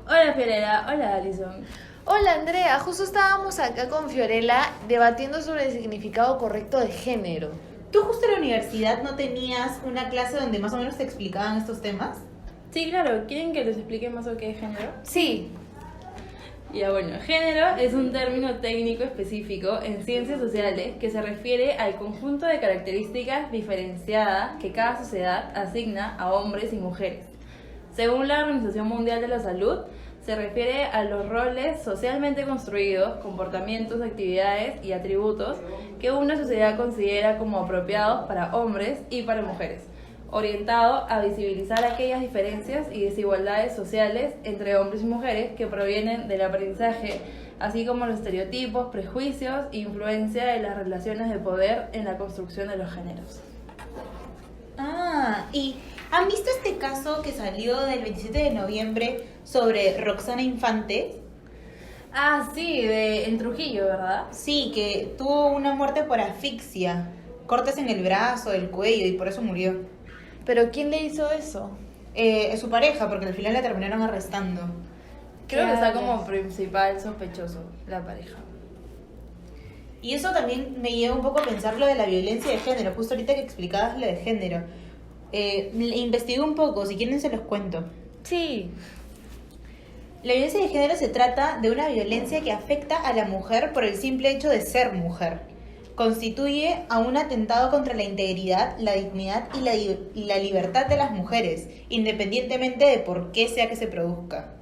Hola Fiorella, hola Alison. Hola Andrea, justo estábamos acá con Fiorella debatiendo sobre el significado correcto de género. ¿Tú justo en la universidad no tenías una clase donde más o menos te explicaban estos temas? Sí, claro, ¿quieren que les explique más lo que es género? Sí, Ya bueno, género es un término técnico específico en ciencias sociales que se refiere al conjunto de características diferenciadas que cada sociedad asigna a hombres y mujeres. Según la Organización Mundial de la Salud, se refiere a los roles socialmente construidos, comportamientos, actividades y atributos que una sociedad considera como apropiados para hombres y para mujeres, orientado a visibilizar aquellas diferencias y desigualdades sociales entre hombres y mujeres que provienen del aprendizaje, así como los estereotipos, prejuicios e influencia de las relaciones de poder en la construcción de los géneros. ¿Y han visto este caso que salió del 27 de noviembre sobre Roxana Infante? Ah, sí, en Trujillo, ¿verdad? Sí, que tuvo una muerte por asfixia, cortes en el brazo, el cuello y por eso murió. pero ¿quién le hizo eso? Es su pareja, porque al final la terminaron arrestando. Creo que ¿Qué está hablas? como principal sospechoso la pareja. Y eso también me lleva un poco a pensar lo de la violencia de género, justo ahorita que explicabas lo de género. Investigué un poco, si quieren se los cuento. Sí, La violencia de género se trata de una violencia que afecta a la mujer por el simple hecho de ser mujer. Constituye a un atentado contra la integridad, la dignidad y la libertad de las mujeres, independientemente de por qué sea que se produzca.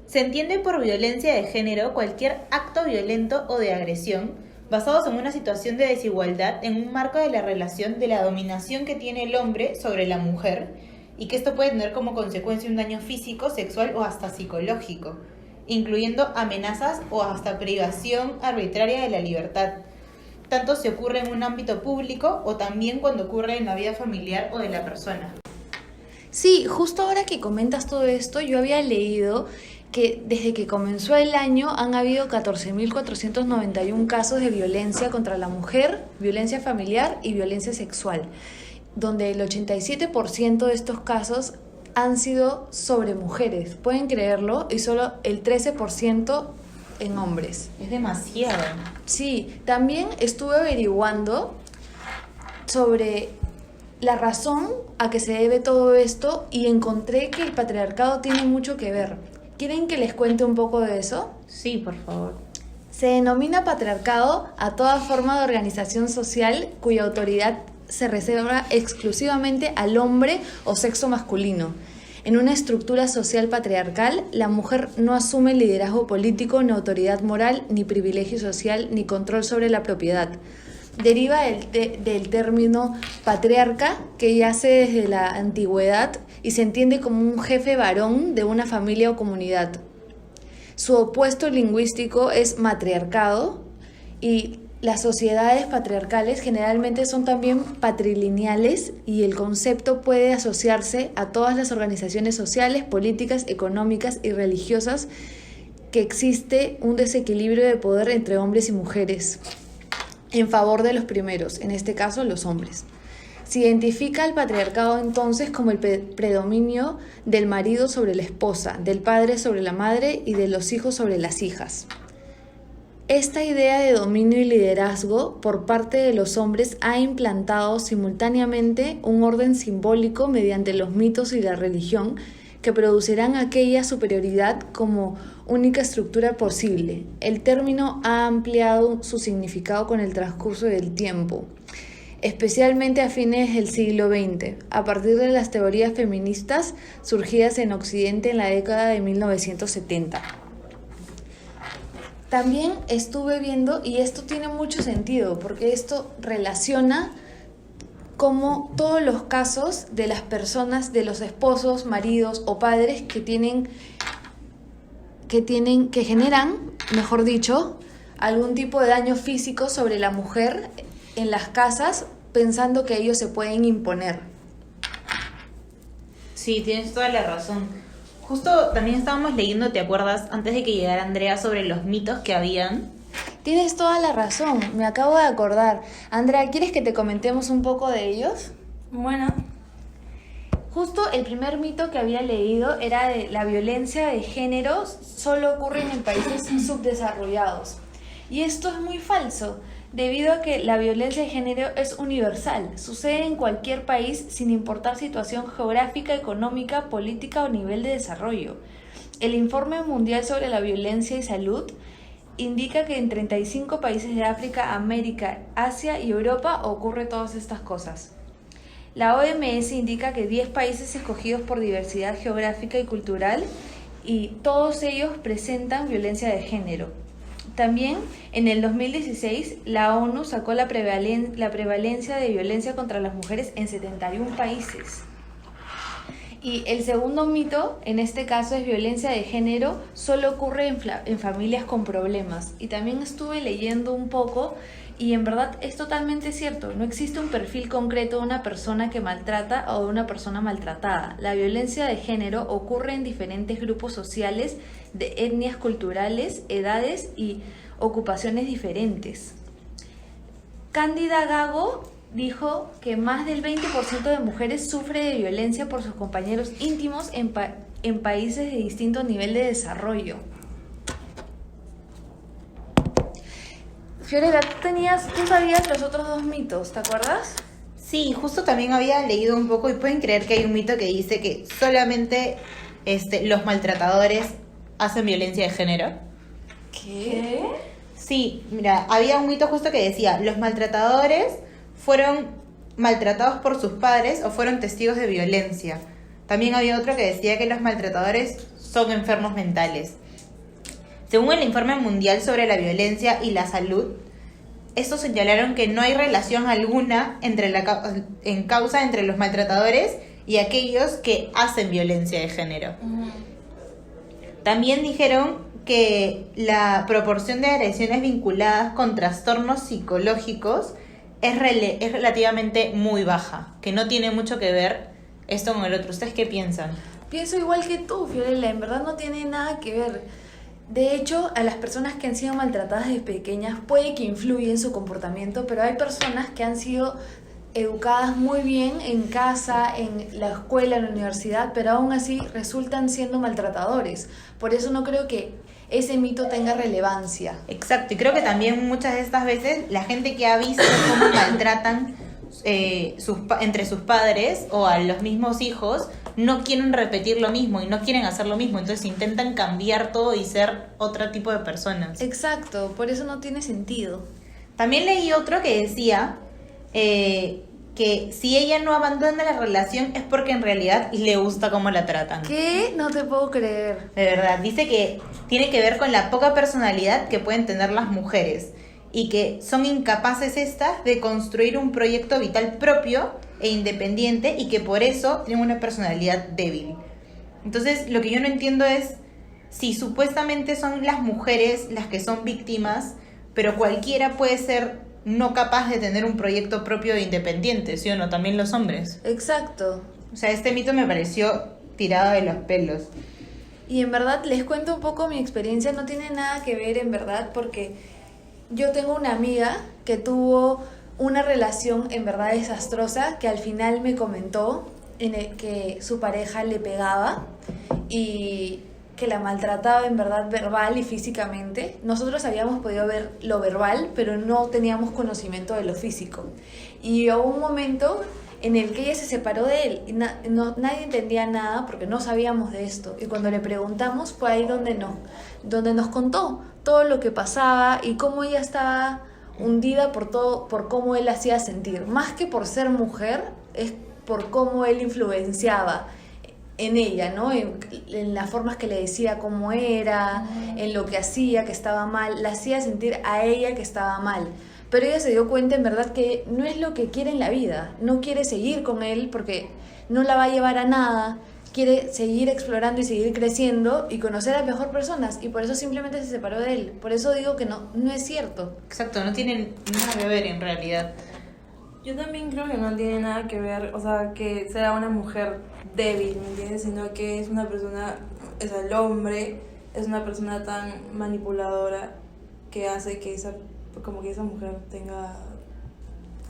Se entiende por violencia de género cualquier acto violento o de agresión basados en una situación de desigualdad en un marco de la relación de la dominación que tiene el hombre sobre la mujer y que esto puede tener como consecuencia un daño físico, sexual o hasta psicológico, incluyendo amenazas o hasta privación arbitraria de la libertad. Tanto si ocurre en un ámbito público o también cuando ocurre en la vida familiar o de la persona. sí, justo ahora que comentas todo esto, yo había leído que desde que comenzó el año han habido 14.491 casos de violencia contra la mujer, violencia familiar y violencia sexual, donde el 87% de estos casos han sido sobre mujeres, pueden creerlo, y solo el 13% en hombres. Es demasiado. Sí, también estuve averiguando sobre la razón a que se debe todo esto y encontré que el patriarcado tiene mucho que ver. ¿Quieren que les cuente un poco de eso? Sí, por favor. Se denomina patriarcado a toda forma de organización social cuya autoridad se reserva exclusivamente al hombre o sexo masculino. En una estructura social patriarcal, la mujer no asume liderazgo político, ni autoridad moral, ni privilegio social, ni control sobre la propiedad. Deriva del término patriarca, que yace desde la antigüedad y se entiende como un jefe varón de una familia o comunidad. Su opuesto lingüístico es matriarcado, y las sociedades patriarcales generalmente son también patrilineales, y el concepto puede asociarse a todas las organizaciones sociales, políticas, económicas y religiosas que existe un desequilibrio de poder entre hombres y mujeres en favor de los primeros, en este caso los hombres. Se identifica el patriarcado entonces como el predominio del marido sobre la esposa, del padre sobre la madre y de los hijos sobre las hijas. Esta idea de dominio y liderazgo por parte de los hombres ha implantado simultáneamente un orden simbólico mediante los mitos y la religión que producirán aquella superioridad como única estructura posible. El término ha ampliado su significado con el transcurso del tiempo, especialmente a fines del siglo XX, a partir de las teorías feministas surgidas en Occidente en la década de 1970. También estuve viendo, y esto tiene mucho sentido, porque esto relaciona cómo todos los casos de las personas, de los esposos, maridos o padres que generan, mejor dicho, algún tipo de daño físico sobre la mujer en las casas, pensando que ellos se pueden imponer. Sí, tienes toda la razón. Justo también estábamos leyendo, ¿te acuerdas? Antes de que llegara Andrea, sobre los mitos que habían. Tienes toda la razón, me acabo de acordar. Andrea, ¿quieres que te comentemos un poco de ellos? Bueno, Justo el primer mito que había leído era de la violencia de género solo ocurre en países subdesarrollados. Y esto es muy falso, debido a que la violencia de género es universal, sucede en cualquier país sin importar situación geográfica, económica, política o nivel de desarrollo. El Informe Mundial sobre la Violencia y Salud indica que en 35 países de África, América, Asia y Europa ocurre todas estas cosas. La OMS indica que 10 países escogidos por diversidad geográfica y cultural y todos ellos presentan violencia de género. También en el 2016 la ONU sacó la prevalencia de violencia contra las mujeres en 71 países. Y el segundo mito, en este caso, es violencia de género, solo ocurre en familias con problemas. Y también estuve leyendo un poco y en verdad es totalmente cierto. No existe un perfil concreto de una persona que maltrata o de una persona maltratada. La violencia de género ocurre en diferentes grupos sociales, de etnias culturales, edades y ocupaciones diferentes. Cándida Gago dijo que más del 20% de mujeres sufre de violencia por sus compañeros íntimos en países de distinto nivel de desarrollo. Fiorella, tú sabías los otros dos mitos, ¿te acuerdas? Sí, justo también había leído un poco y pueden creer que hay un mito que dice que solamente los maltratadores hacen violencia de género. ¿Qué? Sí, mira, había un mito justo que decía, los maltratadores fueron maltratados por sus padres o fueron testigos de violencia. También había otro que decía que los maltratadores son enfermos mentales. Según el Informe Mundial sobre la Violencia y la Salud, estos señalaron que no hay relación alguna en causa entre los maltratadores y aquellos que hacen violencia de género. También dijeron que la proporción de agresiones vinculadas con trastornos psicológicos es relativamente muy baja, que no tiene mucho que ver esto con el otro. ¿Ustedes qué piensan? Pienso igual que tú, Fiorella, en verdad no tiene nada que ver. De hecho, a las personas que han sido maltratadas desde pequeñas puede que influya en su comportamiento, pero hay personas que han sido educadas muy bien en casa, en la escuela, en la universidad, pero aún así resultan siendo maltratadores. Por eso no creo que ese mito tenga relevancia. Exacto, y creo que también muchas de estas veces la gente que ha visto cómo maltratan entre sus padres o a los mismos hijos no quieren repetir lo mismo y no quieren hacer lo mismo, entonces intentan cambiar todo y ser otro tipo de personas. Exacto, por eso no tiene sentido. También leí otro que decía que si ella no abandona la relación es porque en realidad le gusta cómo la tratan. ¿Qué? No te puedo creer. De verdad, dice que tiene que ver con la poca personalidad que pueden tener las mujeres y que son incapaces estas de construir un proyecto vital propio e independiente y que por eso tienen una personalidad débil. Entonces, lo que yo no entiendo es si supuestamente son las mujeres las que son víctimas, pero cualquiera puede ser no capaz de tener un proyecto propio e independiente, ¿sí o no? También los hombres. Exacto. O sea, este mito me pareció tirado de los pelos. Y en verdad, les cuento un poco mi experiencia, no tiene nada que ver en verdad, porque yo tengo una amiga que tuvo una relación en verdad desastrosa, que al final me comentó que su pareja le pegaba y que la maltrataba en verdad verbal y físicamente. Nosotros habíamos podido ver lo verbal, pero no teníamos conocimiento de lo físico. Y hubo un momento en el que ella se separó de él y nadie entendía nada porque no sabíamos de esto. Y cuando le preguntamos fue ahí donde nos contó todo lo que pasaba y cómo ella estaba hundida por cómo él la hacía sentir. Más que por ser mujer, es por cómo él influenciaba en ella, ¿no? En las formas que le decía cómo era, en lo que hacía, que estaba mal, la hacía sentir a ella que estaba mal. Pero ella se dio cuenta en verdad que no es lo que quiere en la vida, no quiere seguir con él porque no la va a llevar a nada, quiere seguir explorando y seguir creciendo y conocer a mejor personas y por eso simplemente se separó de él. Por eso digo que no es cierto. Exacto, no tienen nada que ver en realidad. Yo también creo que no tiene nada que ver, o sea, que sea una mujer débil, ¿me entiendes? Sino que es una persona, o sea, el hombre es una persona tan manipuladora que hace que esa mujer tenga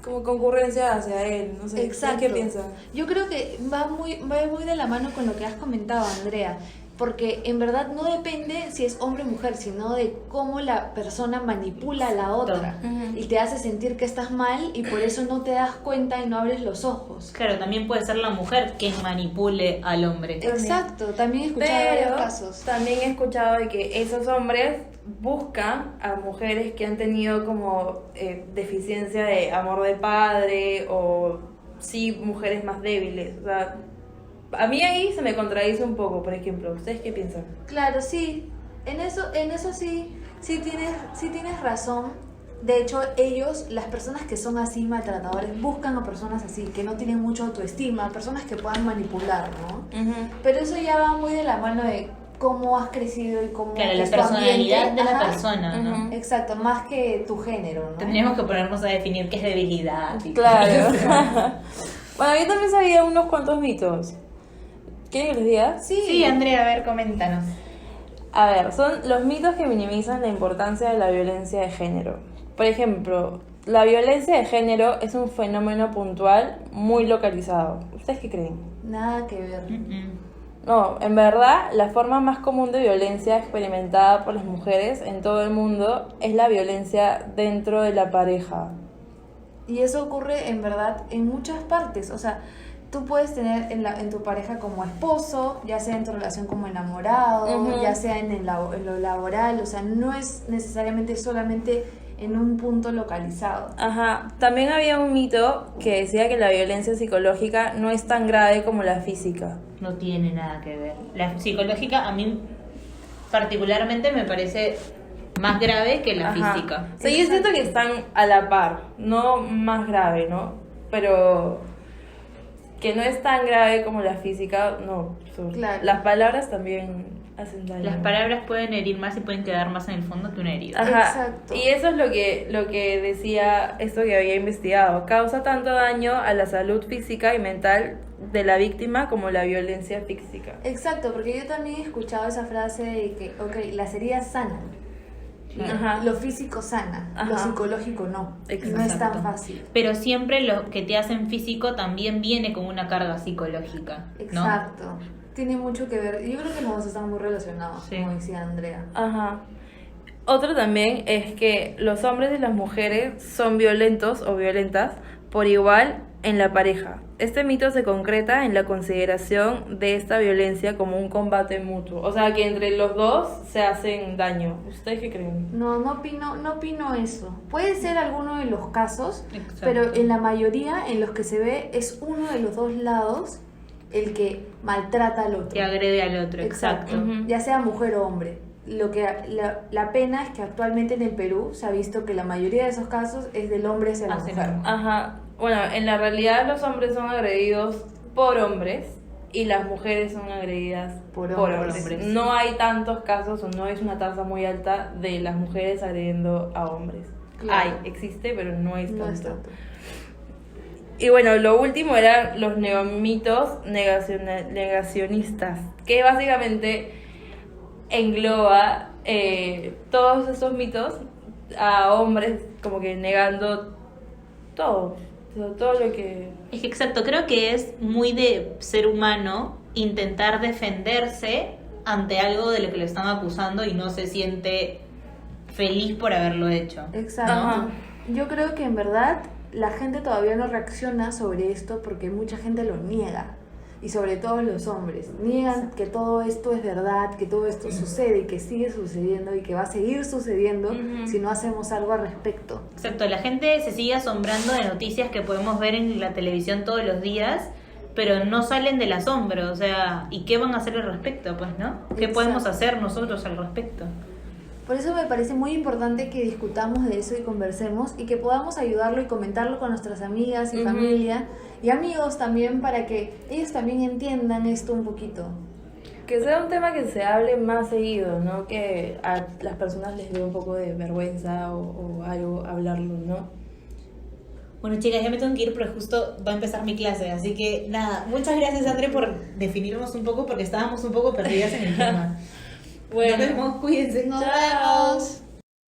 como concurrencia hacia él, no sé. Exacto. ¿Qué piensas? Yo creo que va muy de la mano con lo que has comentado, Andrea, porque en verdad no depende si es hombre o mujer, sino de cómo la persona manipula a la otra y te hace sentir que estás mal y por eso no te das cuenta y no abres los ojos. Claro, también puede ser la mujer quien manipule al hombre. Exacto, también he escuchado varios Pero casos. también he escuchado de que esos hombres buscan a mujeres que han tenido como deficiencia de amor de padre o sí mujeres más débiles. O sea, a mí ahí se me contradice un poco, por ejemplo. ¿Ustedes qué piensan? Claro, sí, en eso sí tienes razón. De hecho, las personas que son así maltratadores, buscan a personas así, que no tienen mucha autoestima, personas que puedan manipular, ¿no? Pero eso ya va muy de la mano de cómo has crecido y cómo Claro, la es tu ambiente. personalidad de la Ajá. persona, ¿no? Exacto, más que tu género, ¿no? Tendríamos que ponernos a definir qué es debilidad. y- Claro. Bueno, yo también sabía unos cuantos mitos. ¿Quieren que les diga? Sí, Andrea, a ver, coméntanos. A ver, son los mitos que minimizan la importancia de la violencia de género. Por ejemplo, la violencia de género es un fenómeno puntual muy localizado. ¿Ustedes qué creen? Nada que ver. No, en verdad, la forma más común de violencia experimentada por las mujeres en todo el mundo es la violencia dentro de la pareja. Y eso ocurre en verdad en muchas partes. O sea, tú puedes tener en tu pareja como esposo, ya sea en tu relación como enamorado, ya sea en lo laboral. O sea, no es necesariamente solamente en un punto localizado. Ajá, también había un mito que decía que la violencia psicológica no es tan grave como la física. No tiene nada que ver. La psicológica a mí particularmente me parece más grave que la Ajá. física. O sea, yo siento que están a la par, no más grave, ¿no? Pero que no es tan grave como la física, no. Claro. Las palabras también hacen daño. Las palabras pueden herir más y pueden quedar más en el fondo que una herida. Ajá. Exacto. Y eso es lo que decía esto que había investigado. Causa tanto daño a la salud física y mental de la víctima como la violencia física. Exacto, porque yo también he escuchado esa frase de que, ok, las heridas sanan. Ajá. Lo físico sana, lo Ajá. psicológico no. Y no es Exacto. tan fácil. Pero siempre lo que te hacen físico también viene con una carga psicológica, ¿no? Exacto. Tiene mucho que ver. Yo creo que los dos están muy relacionados, Sí. como decía Andrea. Ajá. Otro también es que los hombres y las mujeres son violentos o violentas por igual en la pareja. Este mito se concreta en la consideración de esta violencia como un combate mutuo. O sea, que entre los dos se hacen daño. ¿Ustedes qué creen? No opino eso. Puede ser alguno de los casos, Exacto. pero en la mayoría en los que se ve es uno de los dos lados el que maltrata al otro. Que agrede al otro, exacto. Ujú. Ya sea mujer o hombre. La pena es que actualmente en el Perú se ha visto que la mayoría de esos casos es del hombre hacia la Hacia mujer. la mujer. Ajá. Bueno, en la realidad los hombres son agredidos por hombres y las mujeres son agredidas Por por hombres. hombres. No hay tantos casos o no es una tasa muy alta de las mujeres agrediendo a hombres. Claro. Hay, existe, pero no es No tanto. es tanto. Y bueno, lo último eran los neomitos negacionistas, que básicamente engloba todos esos mitos a hombres como que negando todo lo que... Es que exacto, creo que es muy de ser humano intentar defenderse ante algo de lo que lo están acusando y no se siente feliz por haberlo hecho. Exacto. Ajá. Yo creo que en verdad la gente todavía no reacciona sobre esto porque mucha gente lo niega. Y sobre todo los hombres. Niegan que todo esto es verdad, que todo esto sucede y que sigue sucediendo y que va a seguir sucediendo si no hacemos algo al respecto. Exacto, la gente se sigue asombrando de noticias que podemos ver en la televisión todos los días, pero no salen del asombro, o sea, ¿y qué van a hacer al respecto, pues, no? ¿Qué Exacto. podemos hacer nosotros al respecto? Por eso me parece muy importante que discutamos de eso y conversemos y que podamos ayudarlo y comentarlo con nuestras amigas y familia y amigos también para que ellos también entiendan esto un poquito. Que sea un tema que se hable más seguido, ¿no? Que a las personas les dé un poco de vergüenza o algo hablarlo, ¿no? Bueno, chicas, ya me tengo que ir, pero justo va a empezar mi clase, así que nada, muchas gracias, André, por definirnos un poco porque estábamos un poco perdidas en el tema. Bueno. Nos vemos, cuídense. Nos Chao. vemos.